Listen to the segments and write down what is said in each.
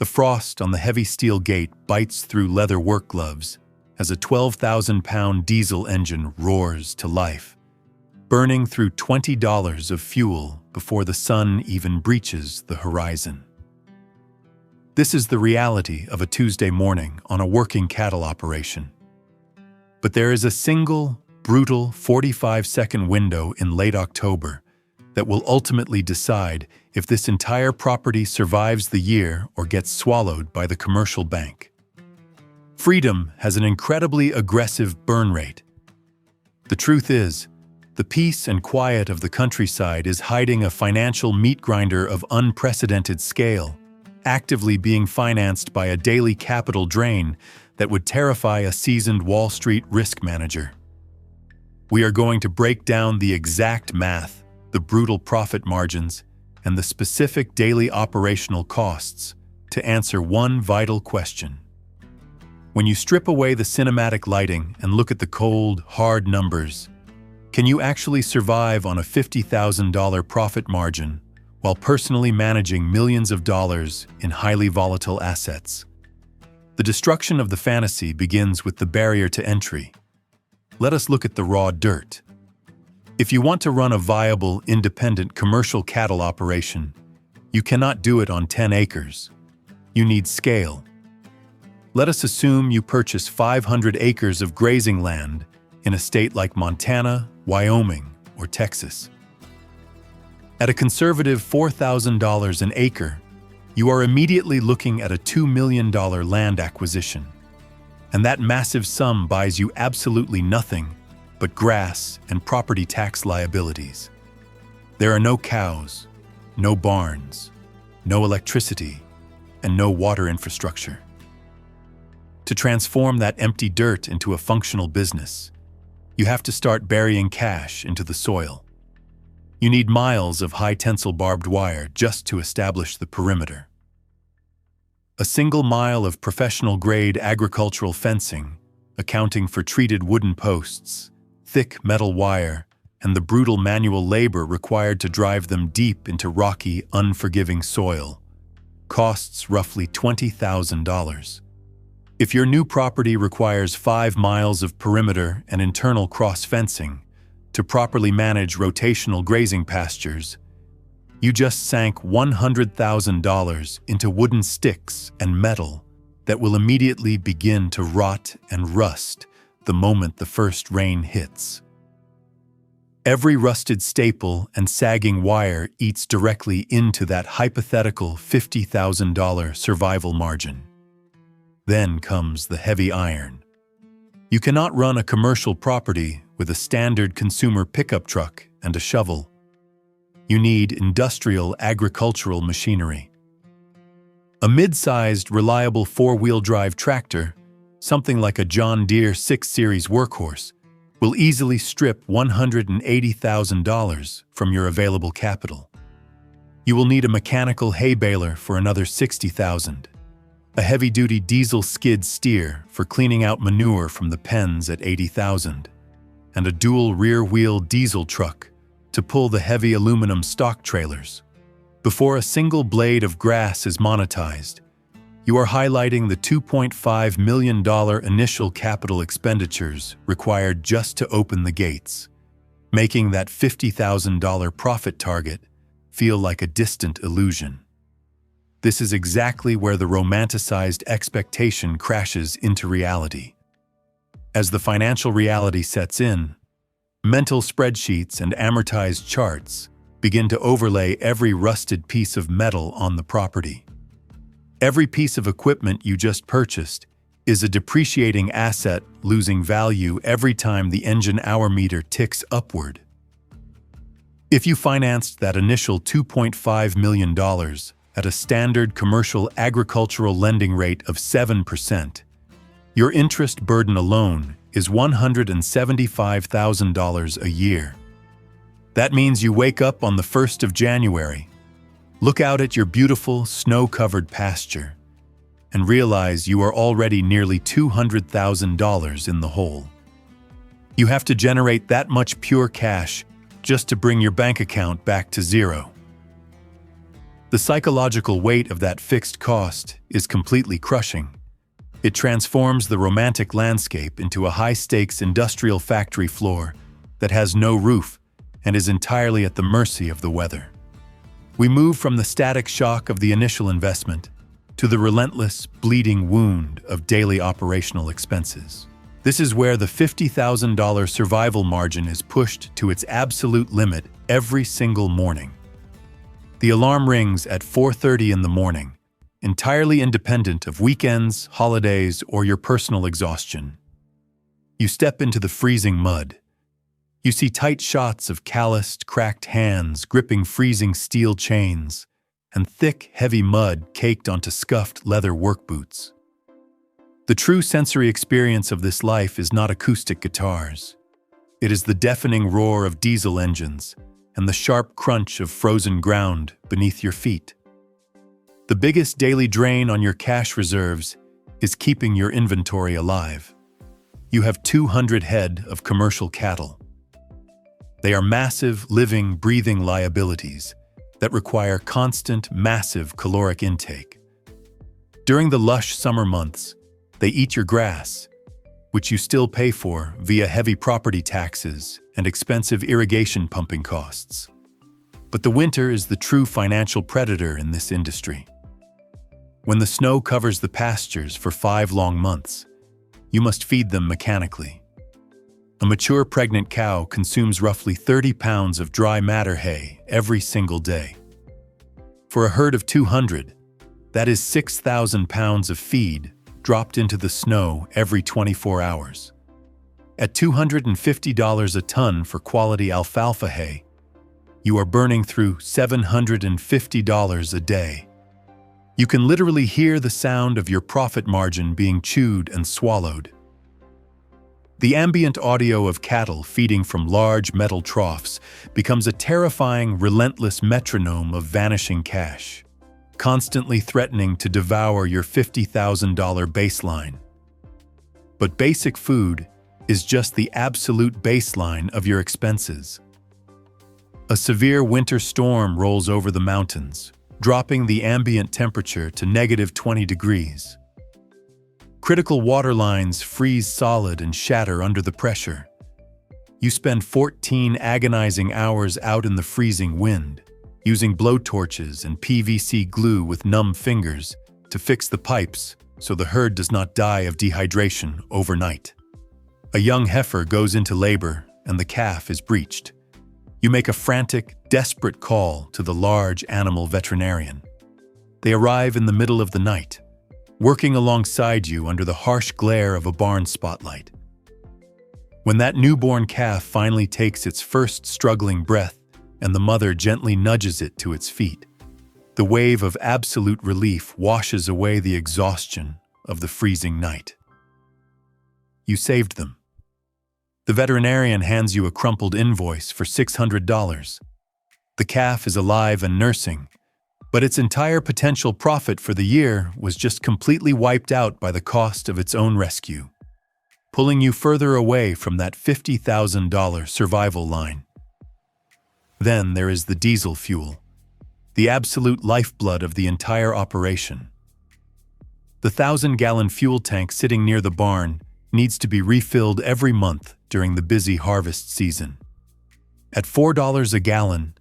The frost on the heavy steel gate bites through leather work gloves as a 12,000-pound diesel engine roars to life, burning through $20 of fuel before the sun even breaches the horizon. This is the reality of a Tuesday morning on a working cattle operation. But there is a single, brutal 45-second window in late October that will ultimately decide if this entire property survives the year or gets swallowed by the commercial bank. Freedom has an incredibly aggressive burn rate. The truth is, the peace and quiet of the countryside is hiding a financial meat grinder of unprecedented scale, actively being financed by a daily capital drain that would terrify a seasoned Wall Street risk manager. We are going to break down the exact math, the brutal profit margins, and the specific daily operational costs to answer one vital question. When you strip away the cinematic lighting and look at the cold, hard numbers, can you actually survive on a $50,000 profit margin while personally managing millions of dollars in highly volatile assets? The destruction of the fantasy begins with the barrier to entry. Let us look at the raw dirt. If you want to run a viable, independent commercial cattle operation, you cannot do it on 10 acres. You need scale. Let us assume you purchase 500 acres of grazing land in a state like Montana, Wyoming, or Texas. At a conservative $4,000 an acre, you are immediately looking at a $2 million land acquisition. And that massive sum buys you absolutely nothing but grass and property tax liabilities. There are no cows, no barns, no electricity, and no water infrastructure. To transform that empty dirt into a functional business, you have to start burying cash into the soil. You need miles of high-tensile barbed wire just to establish the perimeter. A single mile of professional-grade agricultural fencing, accounting for treated wooden posts, thick metal wire, and the brutal manual labor required to drive them deep into rocky, unforgiving soil, costs roughly $20,000. If your new property requires 5 miles of perimeter and internal cross-fencing to properly manage rotational grazing pastures, you just sank $100,000 into wooden sticks and metal that will immediately begin to rot and rust the moment the first rain hits. Every rusted staple and sagging wire eats directly into that hypothetical $50,000 survival margin. Then comes the heavy iron. You cannot run a commercial property with a standard consumer pickup truck and a shovel. You need industrial agricultural machinery. A mid-sized, reliable 4-wheel drive tractor, something like a John Deere 6 Series workhorse, will easily strip $180,000 from your available capital. You will need a mechanical hay baler for another $60,000, a heavy-duty diesel skid steer for cleaning out manure from the pens at $80,000, and a dual rear-wheel diesel truck to pull the heavy aluminum stock trailers. Before a single blade of grass is monetized, you are highlighting the $2.5 million initial capital expenditures required just to open the gates, making that $50,000 profit target feel like a distant illusion. This is exactly where the romanticized expectation crashes into reality. As the financial reality sets in, mental spreadsheets and amortized charts begin to overlay every rusted piece of metal on the property. Every piece of equipment you just purchased is a depreciating asset losing value every time the engine hour meter ticks upward. If you financed that initial $2.5 million at a standard commercial agricultural lending rate of 7%, your interest burden alone is $175,000 a year. That means you wake up on the 1st of January, look out at your beautiful, snow-covered pasture, and realize you are already nearly $200,000 in the hole. You have to generate that much pure cash just to bring your bank account back to zero. The psychological weight of that fixed cost is completely crushing. It transforms the romantic landscape into a high-stakes industrial factory floor that has no roof and is entirely at the mercy of the weather. We move from the static shock of the initial investment to the relentless, bleeding wound of daily operational expenses. This is where the $50,000 survival margin is pushed to its absolute limit every single morning. The alarm rings at 4:30 in the morning, entirely independent of weekends, holidays, or your personal exhaustion. You step into the freezing mud. You see tight shots of calloused, cracked hands gripping freezing steel chains, and thick, heavy mud caked onto scuffed leather work boots. The true sensory experience of this life is not acoustic guitars. It is the deafening roar of diesel engines and the sharp crunch of frozen ground beneath your feet. The biggest daily drain on your cash reserves is keeping your inventory alive. You have 200 head of commercial cattle. They are massive, living, breathing liabilities that require constant, massive caloric intake. During the lush summer months, they eat your grass, which you still pay for via heavy property taxes and expensive irrigation pumping costs. But the winter is the true financial predator in this industry. When the snow covers the pastures for 5 long months, you must feed them mechanically. A mature pregnant cow consumes roughly 30 pounds of dry matter hay every single day. For a herd of 200, that is 6,000 pounds of feed dropped into the snow every 24 hours. At $250 a ton for quality alfalfa hay, you are burning through $750 a day. You can literally hear the sound of your profit margin being chewed and swallowed. The ambient audio of cattle feeding from large metal troughs becomes a terrifying, relentless metronome of vanishing cash, constantly threatening to devour your $50,000 baseline. But basic food is just the absolute baseline of your expenses. A severe winter storm rolls over the mountains, dropping the ambient temperature to -20 degrees. Critical water lines freeze solid and shatter under the pressure. You spend 14 agonizing hours out in the freezing wind, using blowtorches and PVC glue with numb fingers to fix the pipes so the herd does not die of dehydration overnight. A young heifer goes into labor and the calf is breached. You make a frantic, desperate call to the large animal veterinarian. They arrive in the middle of the night, working alongside you under the harsh glare of a barn spotlight. When that newborn calf finally takes its first struggling breath and the mother gently nudges it to its feet, the wave of absolute relief washes away the exhaustion of the freezing night. You saved them. The veterinarian hands you a crumpled invoice for $600. The calf is alive and nursing, but its entire potential profit for the year was just completely wiped out by the cost of its own rescue, pulling you further away from that $50,000 survival line. Then there is the diesel fuel, the absolute lifeblood of the entire operation. The 1,000-gallon fuel tank sitting near the barn needs to be refilled every month during the busy harvest season. At $4 a gallon,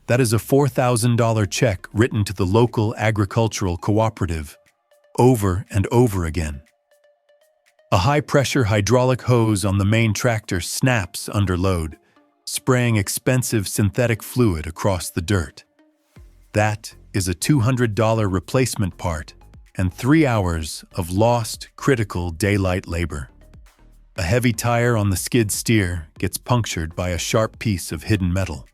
that is a $4,000 check written to the local agricultural cooperative over and over again. A high-pressure hydraulic hose on the main tractor snaps under load, spraying expensive synthetic fluid across the dirt. That is a $200 replacement part and 3 hours of lost, critical daylight labor. A heavy tire on the skid steer gets punctured by a sharp piece of hidden metal.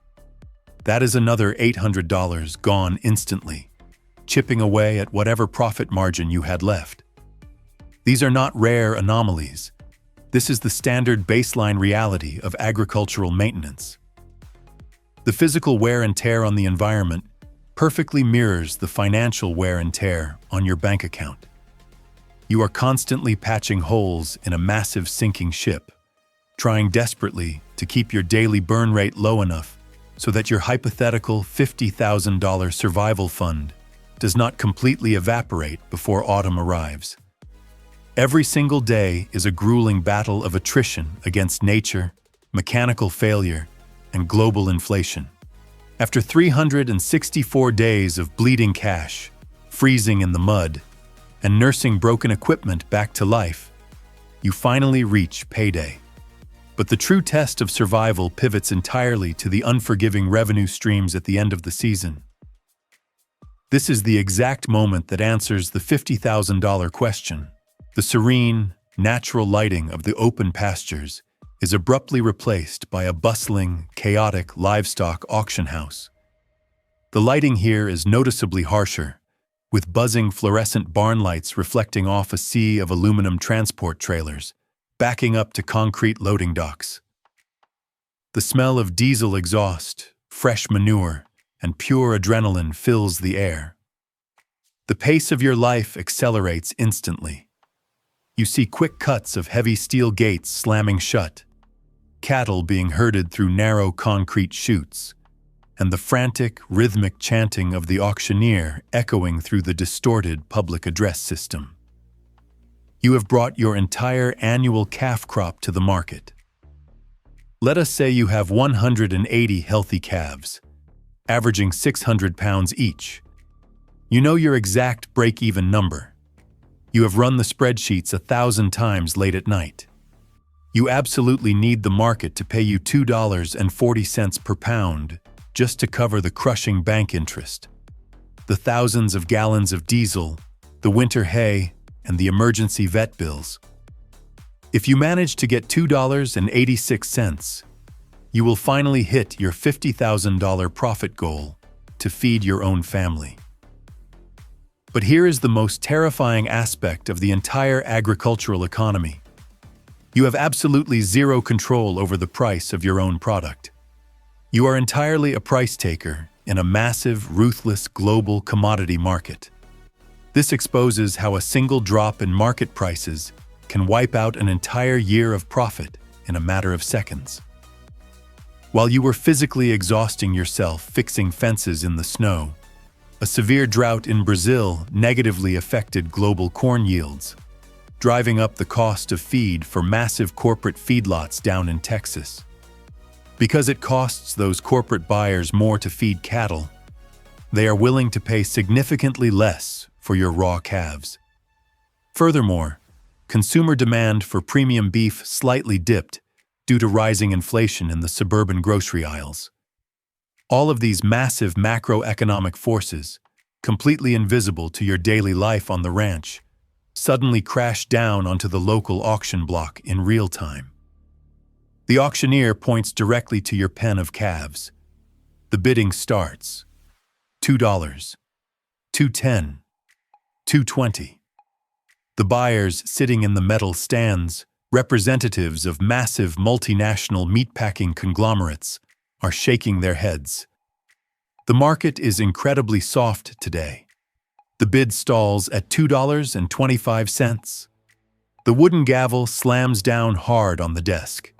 That is another $800 gone instantly, chipping away at whatever profit margin you had left. These are not rare anomalies. This is the standard baseline reality of agricultural maintenance. The physical wear and tear on the environment perfectly mirrors the financial wear and tear on your bank account. You are constantly patching holes in a massive sinking ship, trying desperately to keep your daily burn rate low enough so that your hypothetical $50,000 survival fund does not completely evaporate before autumn arrives. Every single day is a grueling battle of attrition against nature, mechanical failure, and global inflation. After 364 days of bleeding cash, freezing in the mud, and nursing broken equipment back to life, you finally reach payday. But the true test of survival pivots entirely to the unforgiving revenue streams at the end of the season. This is the exact moment that answers the $50,000 question. The serene, natural lighting of the open pastures is abruptly replaced by a bustling, chaotic livestock auction house. The lighting here is noticeably harsher, with buzzing fluorescent barn lights reflecting off a sea of aluminum transport trailers, backing up to concrete loading docks. The smell of diesel exhaust, fresh manure, and pure adrenaline fills the air. The pace of your life accelerates instantly. You see quick cuts of heavy steel gates slamming shut, cattle being herded through narrow concrete chutes, and the frantic, rhythmic chanting of the auctioneer echoing through the distorted public address system. You have brought your entire annual calf crop to the market. Let us say you have 180 healthy calves, averaging 600 pounds each. You know your exact break-even number. You have run the spreadsheets 1,000 times late at night. You absolutely need the market to pay you $2.40 per pound just to cover the crushing bank interest, the thousands of gallons of diesel, the winter hay, and the emergency vet bills. If you manage to get $2.86, you will finally hit your $50,000 profit goal to feed your own family. But here is the most terrifying aspect of the entire agricultural economy. You have absolutely zero control over the price of your own product. You are entirely a price taker in a massive, ruthless global commodity market. This exposes how a single drop in market prices can wipe out an entire year of profit in a matter of seconds. While you were physically exhausting yourself fixing fences in the snow, a severe drought in Brazil negatively affected global corn yields, driving up the cost of feed for massive corporate feedlots down in Texas. Because it costs those corporate buyers more to feed cattle, they are willing to pay significantly less for your raw calves. Furthermore, consumer demand for premium beef slightly dipped due to rising inflation in the suburban grocery aisles. All of these massive macroeconomic forces, completely invisible to your daily life on the ranch, suddenly crash down onto the local auction block in real time. The auctioneer points directly to your pen of calves. The bidding starts. $2, $2.10, $2.20. The buyers sitting in the metal stands, representatives of massive multinational meatpacking conglomerates, are shaking their heads. The market is incredibly soft today. The bid stalls at $2.25. The wooden gavel slams down hard on the desk.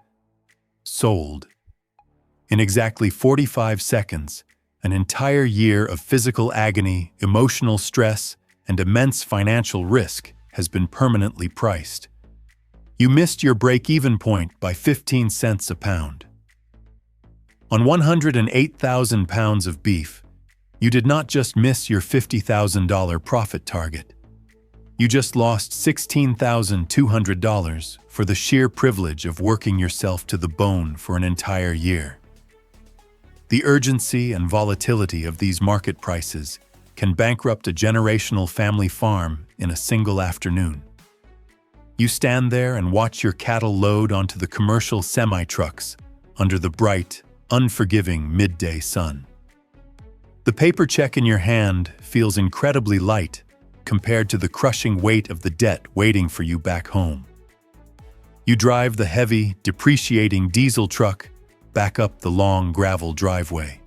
Sold. In exactly 45 seconds, an entire year of physical agony, emotional stress, and immense financial risk has been permanently priced. You missed your break-even point by 15 cents a pound. On 108,000 pounds of beef, you did not just miss your $50,000 profit target. You just lost $16,200 for the sheer privilege of working yourself to the bone for an entire year. The urgency and volatility of these market prices can bankrupt a generational family farm in a single afternoon. You stand there and watch your cattle load onto the commercial semi-trucks under the bright, unforgiving midday sun. The paper check in your hand feels incredibly light compared to the crushing weight of the debt waiting for you back home. You drive the heavy, depreciating diesel truck back up the long gravel driveway.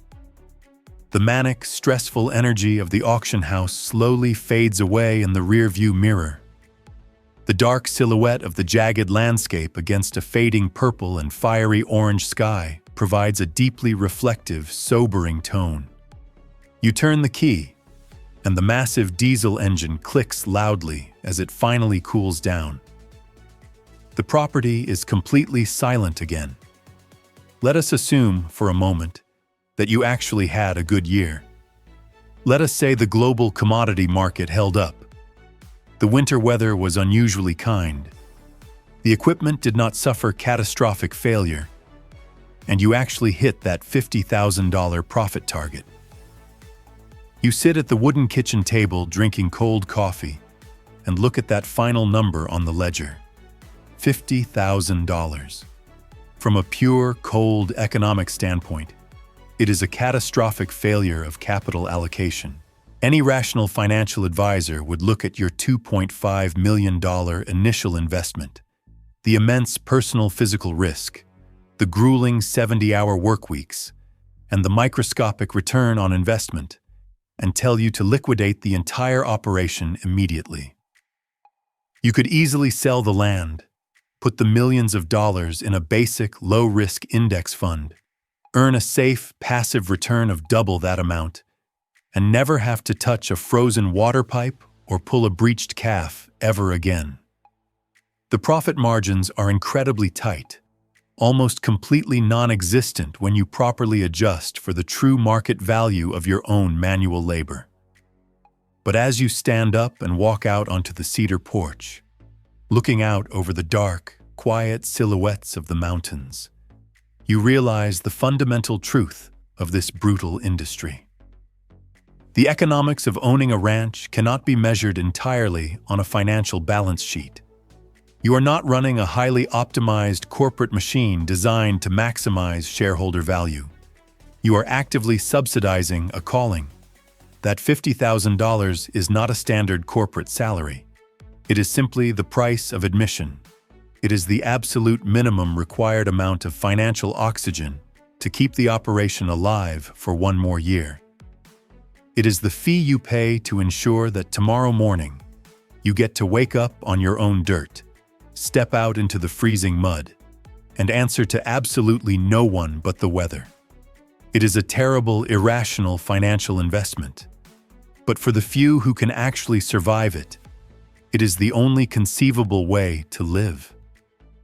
The manic, stressful energy of the auction house slowly fades away in the rearview mirror. The dark silhouette of the jagged landscape against a fading purple and fiery orange sky provides a deeply reflective, sobering tone. You turn the key, and the massive diesel engine clicks loudly as it finally cools down. The property is completely silent again. Let us assume, for a moment, that you actually had a good year. Let us say the global commodity market held up. The winter weather was unusually kind. The equipment did not suffer catastrophic failure, and you actually hit that $50,000 profit target. You sit at the wooden kitchen table drinking cold coffee and look at that final number on the ledger. $50,000. From a pure, cold economic standpoint, it is a catastrophic failure of capital allocation. Any rational financial advisor would look at your $2.5 million initial investment, the immense personal physical risk, the grueling 70-hour work weeks, and the microscopic return on investment, and tell you to liquidate the entire operation immediately. You could easily sell the land, put the millions of dollars in a basic, low-risk index fund, earn a safe, passive return of double that amount, and never have to touch a frozen water pipe or pull a breached calf ever again. The profit margins are incredibly tight, almost completely non-existent when you properly adjust for the true market value of your own manual labor. But as you stand up and walk out onto the cedar porch, looking out over the dark, quiet silhouettes of the mountains, you realize the fundamental truth of this brutal industry. The economics of owning a ranch cannot be measured entirely on a financial balance sheet. You are not running a highly optimized corporate machine designed to maximize shareholder value. You are actively subsidizing a calling. That $50,000 is not a standard corporate salary. It is simply the price of admission. It is the absolute minimum required amount of financial oxygen to keep the operation alive for one more year. It is the fee you pay to ensure that tomorrow morning you get to wake up on your own dirt, step out into the freezing mud, and answer to absolutely no one but the weather. It is a terrible, irrational financial investment. But for the few who can actually survive it, it is the only conceivable way to live.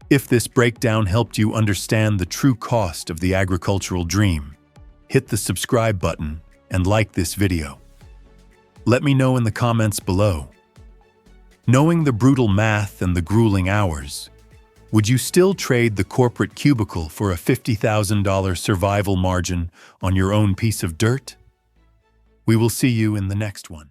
If this breakdown helped you understand the true cost of the agricultural dream, hit the subscribe button and like this video. Let me know in the comments below. Knowing the brutal math and the grueling hours, would you still trade the corporate cubicle for a $50,000 survival margin on your own piece of dirt? We will see you in the next one.